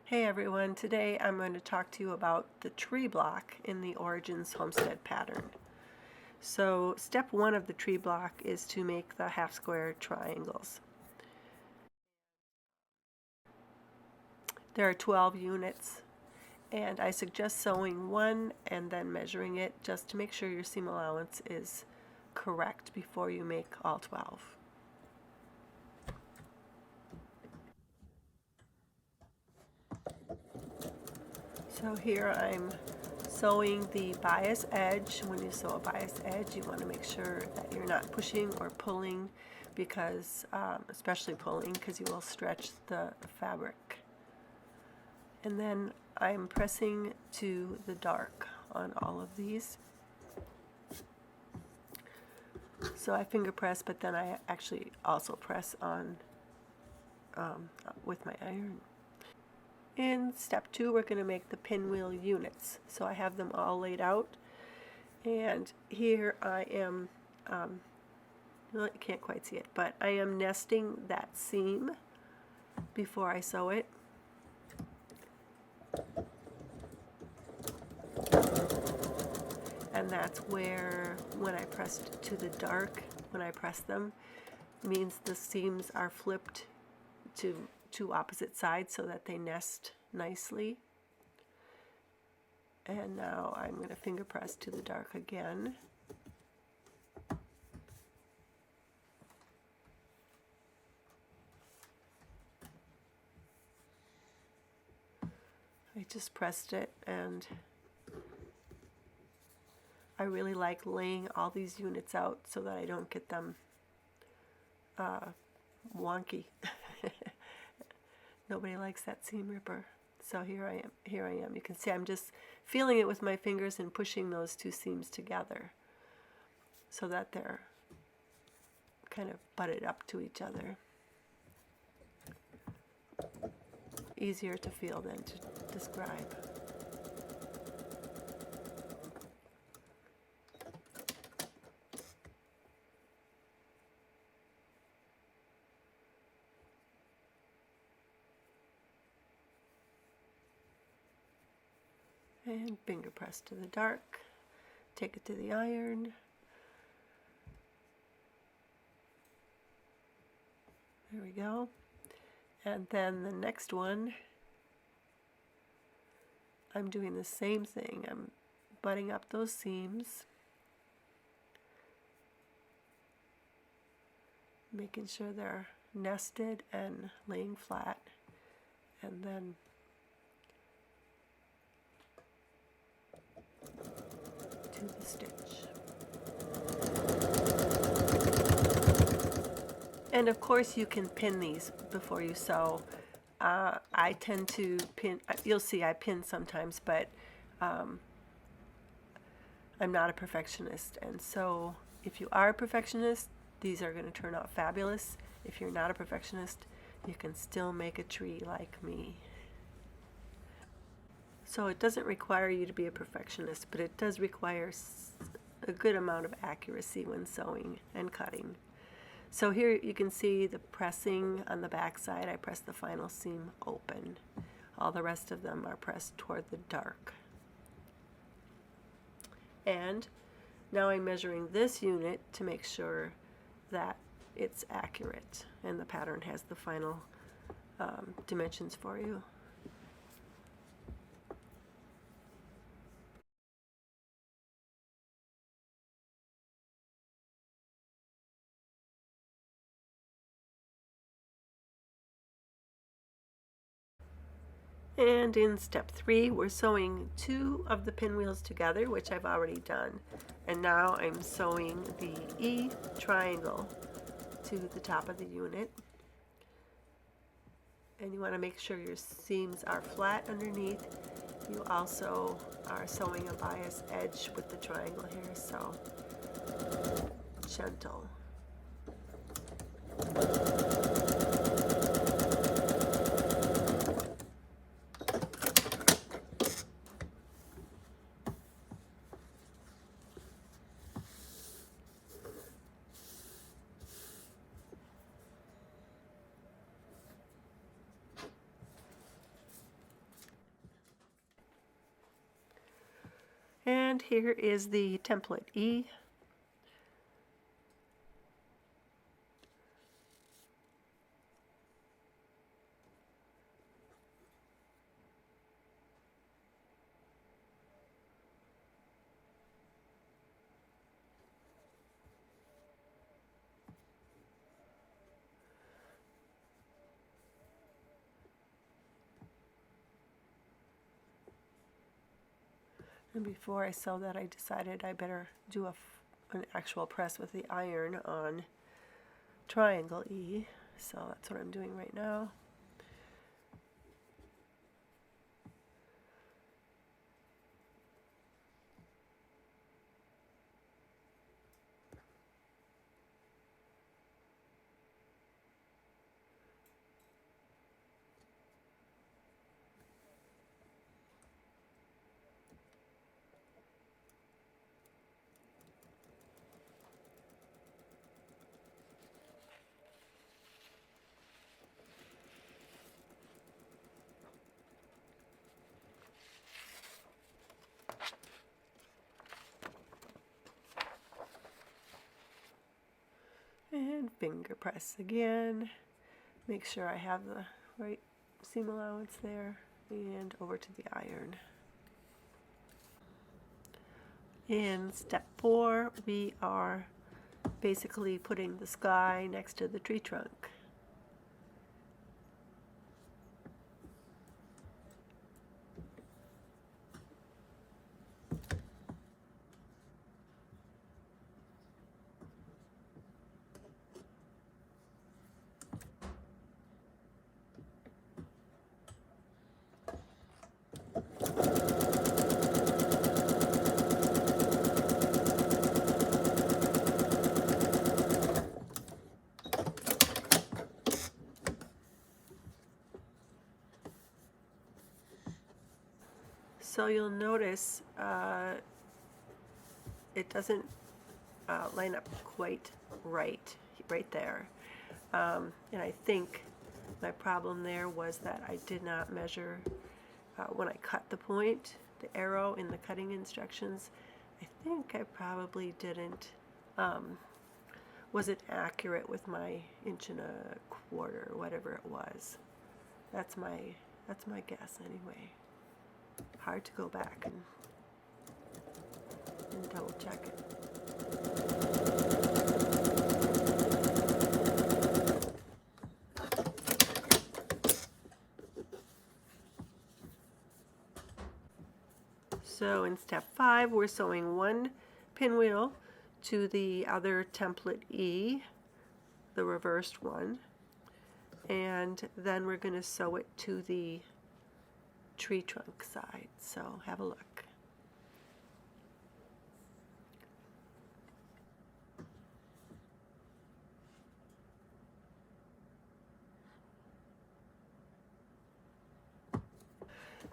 Hey everyone, today I'm going to talk to you about the tree block in the Origins Homestead pattern. So step one of the tree block is to make the half square triangles. There are 12 units and I suggest sewing one and then measuring it just to make sure your seam allowance is correct before you make all 12. So here I'm sewing the bias edge. When you sew a bias edge, you want to make sure that you're not pushing or pulling, because especially pulling, because you will stretch the fabric. And then I'm pressing to the dark on all of these. So I finger press, but then I actually also press on with my iron. In step two, we're going to make the pinwheel units. So I have them all laid out, and here I am, well, you can't quite see it, but I am nesting that seam before I sew it. And that's where, when I pressed to the dark, when I press them, means the seams are flipped to two opposite sides so that they nest nicely. And now I'm going to finger press to the dark again. I just pressed it, and I really like laying all these units out so that I don't get them wonky. Nobody likes that seam ripper. So here I am. You can see I'm just feeling it with my fingers and pushing those two seams together so that they're kind of butted up to each other. Easier to feel than to describe. And finger press to the dark. Take it to the iron. There we go. And then the next one, I'm doing the same thing. I'm butting up those seams, making sure they're nested and laying flat, and then to the stitch. And of course you can pin these before you sew. I tend to pin, you'll see I pin sometimes, but I'm not a perfectionist, and so if you are a perfectionist, these are going to turn out fabulous. If you're not a perfectionist, you can still make a tree like me. So it doesn't require you to be a perfectionist, but it does require a good amount of accuracy when sewing and cutting. So here you can see the pressing on the back side. I press the final seam open. All the rest of them are pressed toward the dark. And now I'm measuring this unit to make sure that it's accurate and the pattern has the final dimensions for you. And in step 3, we're sewing 2 of the pinwheels together, which I've already done. And now I'm sewing the E triangle to the top of the unit. And you want to make sure your seams are flat underneath. You also are sewing a bias edge with the triangle here, so gentle. And here is the template E. And before I sew that, I decided I better do an actual press with the iron on triangle E. So that's what I'm doing right now. And finger press again. Make sure I have the right seam allowance there. And over to the iron. In step 4, we are basically putting the sky next to the tree trunk. So you'll notice it doesn't line up quite right there. And I think my problem there was that I did not measure when I cut the point, the arrow in the cutting instructions. I think I probably didn't, wasn't accurate with my 1.25 inches, whatever it was. That's my guess anyway. Hard to go back and double check it. So in step 5, we're sewing one pinwheel to the other template E, the reversed one, and then we're going to sew it to the tree trunk side. So have a look.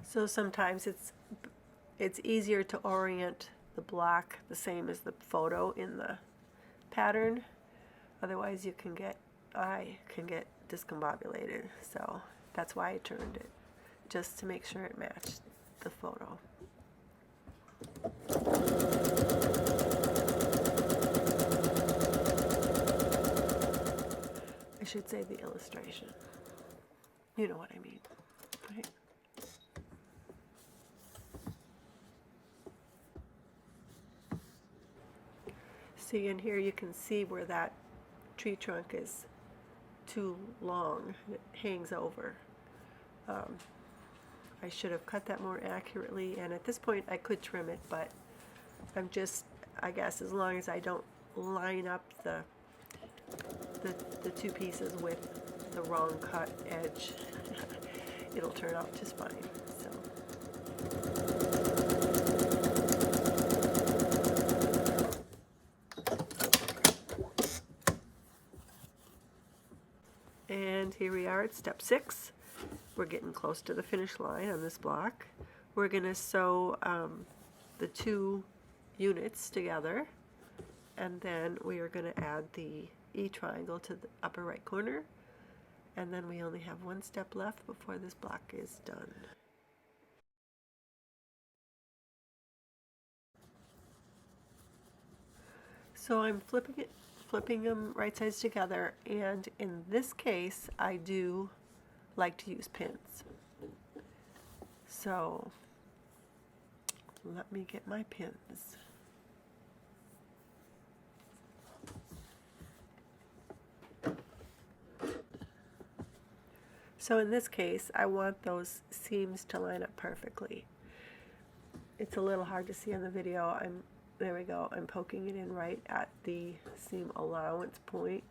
So sometimes it's easier to orient the block the same as the photo in the pattern. Otherwise I can get discombobulated. So that's why I turned it, just to make sure it matched the photo. I should say the illustration. You know what I mean, right? See, in here you can see where that tree trunk is too long. It hangs over. I should have cut that more accurately, and at this point I could trim it, but I'm just, I guess, as long as I don't line up the two pieces with the wrong cut edge, it'll turn out just fine. So. And here we are at step 6. We're getting close to the finish line on this block. We're going to sew the 2 units together, and then we are going to add the E triangle to the upper right corner, and then we only have 1 step left before this block is done. So I'm flipping them right sides together, and in this case I do like to use pins. So let me get my pins. So in this case, I want those seams to line up perfectly. It's a little hard to see on the video. There we go. I'm poking it in right at the seam allowance point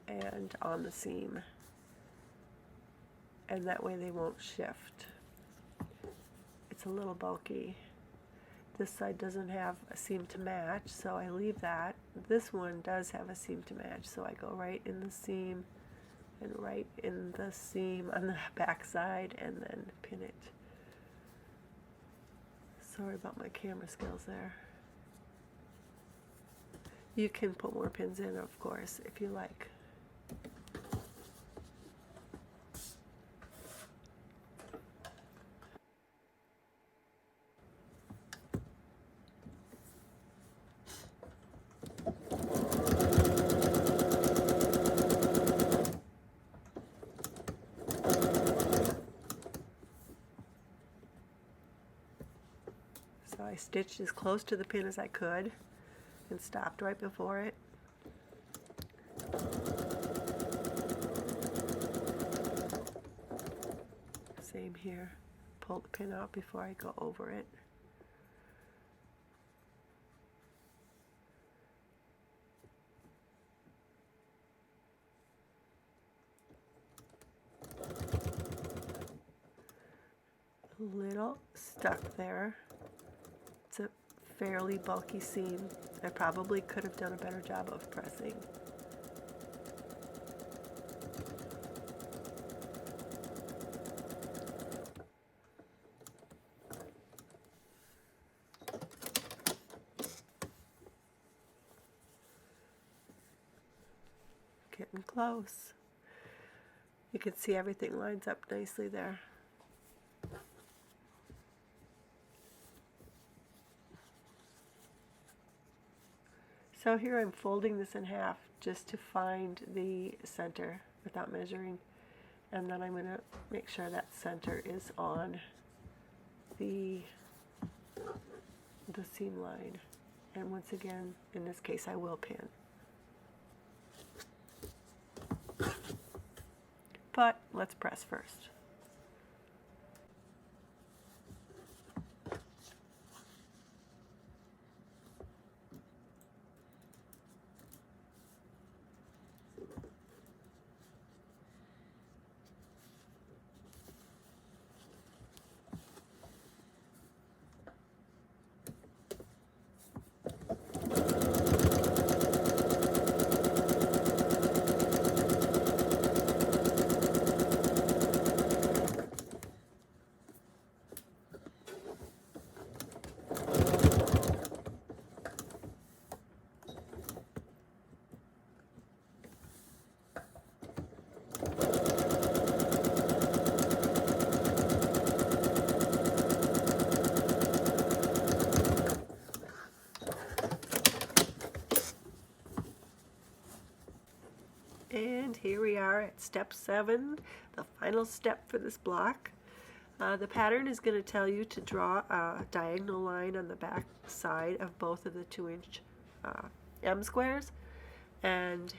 and on the seam. And that way they won't shift. It's a little bulky. This side doesn't have a seam to match, so I leave that. This one does have a seam to match, so I go right in the seam and right in the seam on the back side and then pin it. Sorry about my camera skills there. You can put more pins in, of course, if you like. So I stitched as close to the pin as I could and stopped right before it. Same here. Pull the pin out before I go over it. A little stuck there. It's a fairly bulky seam. I probably could have done a better job of pressing. Getting close. You can see everything lines up nicely there. So here I'm folding this in half just to find the center without measuring, and then I'm going to make sure that center is on the seam line. And once again, in this case, I will pin. But let's press first. And here we are at step 7, the final step for this block. The pattern is going to tell you to draw a diagonal line on the back side of both of the 2-inch M squares, and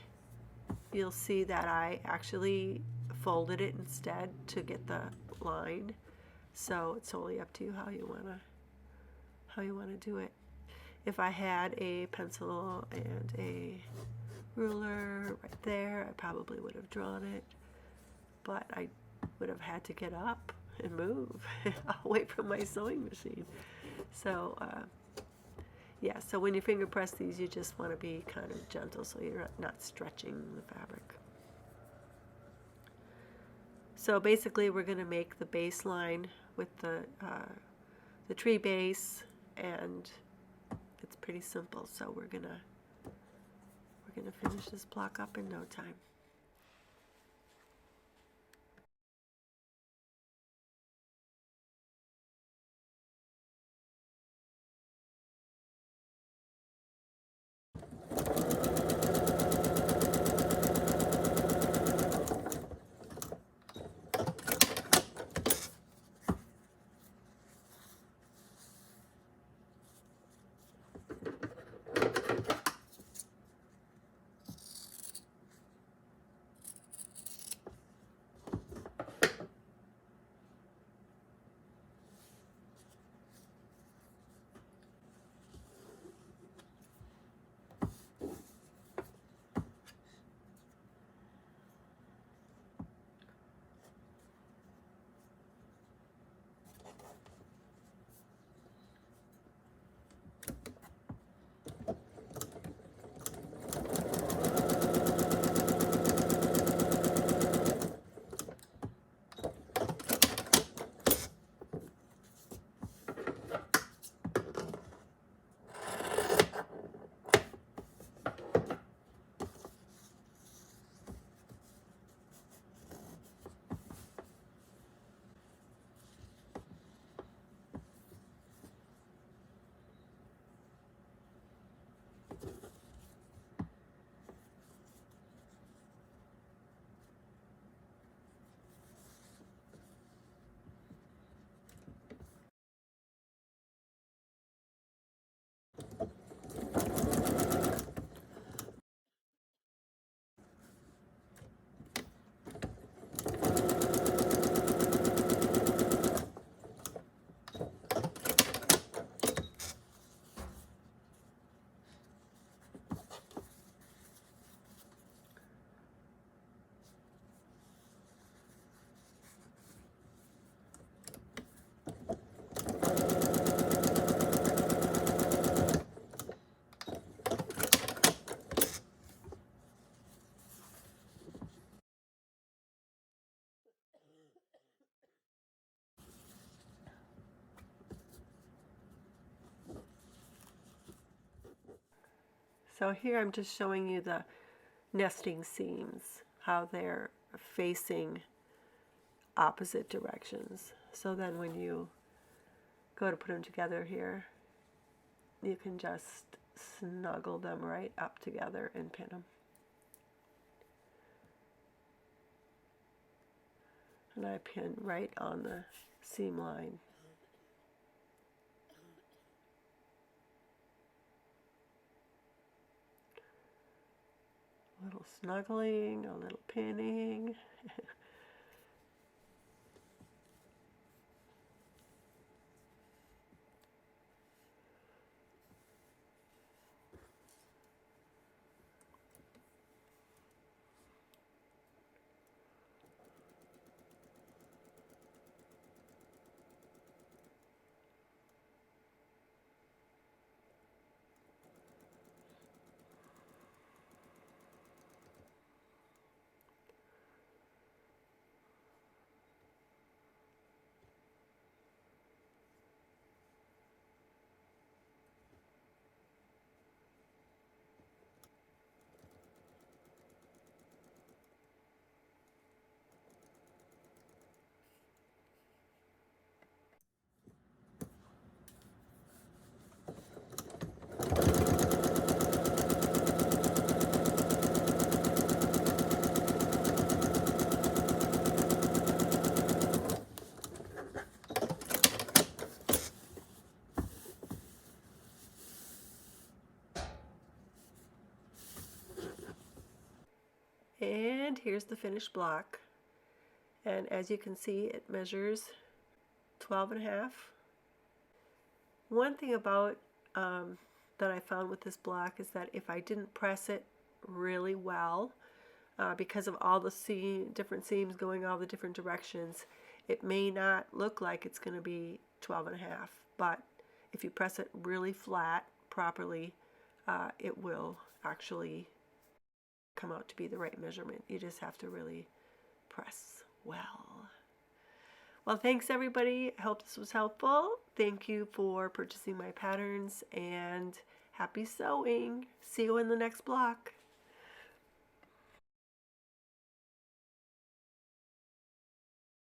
you'll see that I actually folded it instead to get the line. So it's totally up to you how you want to do it. If I had a pencil and a ruler right there, I probably would have drawn it, but I would have had to get up and move away from my sewing machine. So yeah, so when you finger press these, you just want to be kind of gentle so you're not stretching the fabric. So basically we're going to make the baseline with the tree base, and it's pretty simple. So we're gonna finish this block up in no time. So here I'm just showing you the nesting seams, how they're facing opposite directions. So then when you go to put them together here, you can just snuggle them right up together and pin them. And I pin right on the seam line. A little snuggling, a little pinning. And here's the finished block. And as you can see, it measures 12.5. One thing about that I found with this block is that if I didn't press it really well, because of all the different seams going all the different directions, it may not look like it's going to be 12.5. But if you press it really flat properly, it will actually come out to be the right measurement. You just have to really press well. Well, thanks everybody. I hope this was helpful. Thank you for purchasing my patterns, and happy sewing. See you in the next block.